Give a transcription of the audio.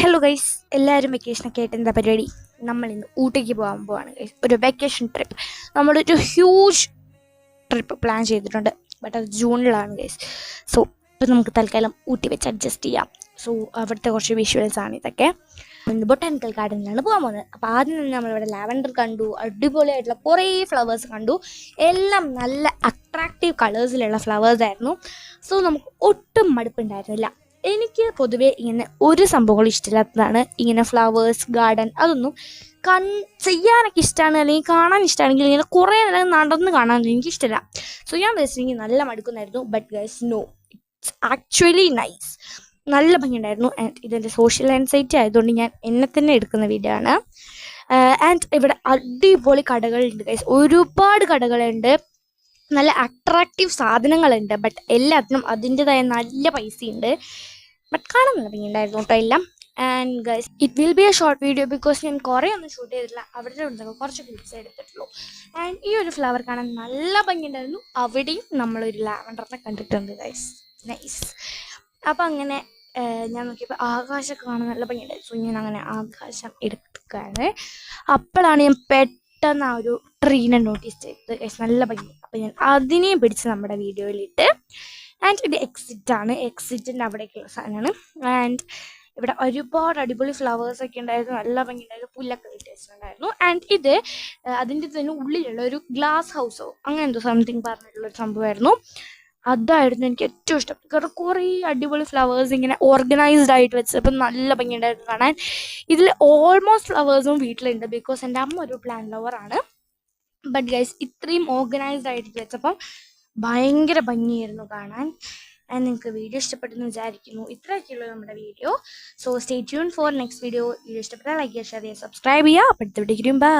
Hello guys, എല്ലാവരും വെക്കേഷനൊക്കെ ആയിട്ട് എന്താ പരിപാടി? നമ്മളിന്ന് ഊട്ടിക്ക് പോകാൻ പോവാണ് ഗൈസ്. ഒരു വെക്കേഷൻ ട്രിപ്പ്. നമ്മളൊരു ഹ്യൂജ് ട്രിപ്പ് പ്ലാൻ ചെയ്തിട്ടുണ്ട്. ബട്ട് അത് ജൂണിലാണ് ഗൈസ്. സോ ഇപ്പം നമുക്ക് തൽക്കാലം ഊട്ടി വെച്ച് അഡ്ജസ്റ്റ് ചെയ്യാം. സോ അവിടുത്തെ കുറച്ച് വിഷ്വൽസ് ആണ് ഇതൊക്കെ. ബൊട്ടാനിക്കൽ ഗാർഡനിലാണ് പോകാൻ പോകുന്നത്. അപ്പോൾ ആദ്യം തന്നെ നമ്മളിവിടെ ലാവൻഡർ കണ്ടു, അടിപൊളിയായിട്ടുള്ള കുറേ ഫ്ലവേഴ്സ് കണ്ടു. എല്ലാം നല്ല അട്രാക്റ്റീവ് കളേഴ്സിലുള്ള ഫ്ലവേഴ്സായിരുന്നു. സോ നമുക്ക് ഒട്ടും മടുപ്പുണ്ടായിരുന്നില്ല. എനിക്ക് പൊതുവേ ഇങ്ങനെ ഒരു സംഭവങ്ങളും ഇഷ്ടമില്ലാത്തതാണ്. ഇങ്ങനെ ഫ്ലവേഴ്സ് ഗാർഡൻ അതൊന്നും ചെയ്യാനൊക്കെ ഇഷ്ടമാണ്, അല്ലെങ്കിൽ കാണാൻ ഇഷ്ടമാണെങ്കിൽ ഇങ്ങനെ കുറേ നേരം നടന്ന് കാണാനൊന്നും എനിക്കിഷ്ടമില്ല. സോ ഞാൻ വിചാരിച്ചെങ്കിൽ നല്ല മടുക്കുന്നായിരുന്നു. But guys no, it's actually nice. നല്ല ഭംഗിയുണ്ടായിരുന്നു. ആൻഡ് ഇതെൻ്റെ സോഷ്യൽ ആൻസൈറ്റി ആയതുകൊണ്ട് ഞാൻ എന്നെ തന്നെ എടുക്കുന്ന വീഡിയോ ആണ്. ആൻഡ് ഇവിടെ അടിപൊളി കടകളുണ്ട് ഗൈസ്, ഒരുപാട് കടകളുണ്ട്. നല്ല അട്രാക്റ്റീവ് സാധനങ്ങളുണ്ട്. ബട്ട് എല്ലാത്തിനും അതിൻ്റെതായ നല്ല പൈസയുണ്ട്. ബട്ട് കാണാൻ നല്ല ഭംഗിയുണ്ടായിരുന്നു കേട്ടോ എല്ലാം. And guys it will be A short video because ഞാൻ കുറേ ഒന്നും ഷൂട്ട് ചെയ്തിട്ടില്ല. അവിടെ ഉണ്ടെങ്കിൽ കുറച്ച് ക്ലിപ്സ് എടുത്തിട്ടുള്ളൂ. ആൻഡ് ഈ ഒരു ഫ്ലവർ കാണാൻ നല്ല ഭംഗിയുണ്ടായിരുന്നു. അവിടെയും നമ്മളൊരു ലാവൻഡറിനെ കണ്ടിട്ടുണ്ട് ഗൈസ്, നൈസ്. അപ്പം അങ്ങനെ ഞാൻ നോക്കിയപ്പോൾ ആകാശമൊക്കെ കാണാൻ നല്ല ഭംഗിയുണ്ടായിരുന്നു. സോ ഞാൻ അങ്ങനെ ആകാശം എടുക്കുകയാണ്. അപ്പോഴാണ് ഞാൻ പെട്ടെന്ന് ആ ഒരു ട്രീനെ നോട്ടീസ് ചെയ്തത് ഗൈസ്, നല്ല ഭംഗി. അപ്പം ഞാൻ അതിനെയും പിടിച്ച് നമ്മുടെ വീഡിയോയിലിട്ട്. ആൻഡ് ഇത് എക്സിറ്റാണ്, എക്സിറ്റിൻ്റെ അവിടേക്കുള്ള സാധനമാണ്. ആൻഡ് ഇവിടെ ഒരുപാട് അടിപൊളി ഫ്ലവേഴ്സൊക്കെ ഉണ്ടായിരുന്നു, നല്ല ഭംഗിയുണ്ടായിരുന്നു, പുല്ലൊക്കെ വെട്ടി വെച്ചിട്ടുണ്ടായിരുന്നു. ആൻഡ് ഇത് അതിൻ്റെ തന്നെ ഉള്ളിലുള്ള ഒരു ഗ്ലാസ് ഹൗസോ അങ്ങനെ എന്തോ സംതിങ് പറഞ്ഞിട്ടുള്ളൊരു സംഭവമായിരുന്നു. അതായിരുന്നു എനിക്ക് ഏറ്റവും ഇഷ്ടം. കാരണം കുറേ അടിപൊളി ഫ്ലവേഴ്സ് ഇങ്ങനെ ഓർഗനൈസ്ഡ് ആയിട്ട് വെച്ചപ്പോൾ നല്ല ഭംഗിയുണ്ടായിരുന്നു കാണാൻ. ഇതിൽ ഓൾമോസ്റ്റ് ഫ്ലവേഴ്സും വീട്ടിലുണ്ട് ബിക്കോസ് എൻ്റെ അമ്മ ഒരു പ്ലാന്റ് ലവറാണ്. ബട്ട് ഗൈസ് ഇത്രയും ഓർഗനൈസ്ഡ് ആയിട്ട് വെച്ചപ്പം ഭയങ്കര ഭംഗിയായിരുന്നു കാണാൻ. ആൻഡ് നിങ്ങൾക്ക് വീഡിയോ ഇഷ്ടപ്പെട്ടെന്ന് വിചാരിക്കുന്നു. ഇത്രയൊക്കെയുള്ളൂ നമ്മുടെ video. So stay tune for next video. Video ഇഷ്ടപ്പെട്ടാൽ ലൈക്ക് ചെയ്യുക, ഷെയർ ചെയ്യുക, സബ്സ്ക്രൈബ് ചെയ്യുക. അപ്പോൾ അടുത്ത വീഡിയോ ബൈ.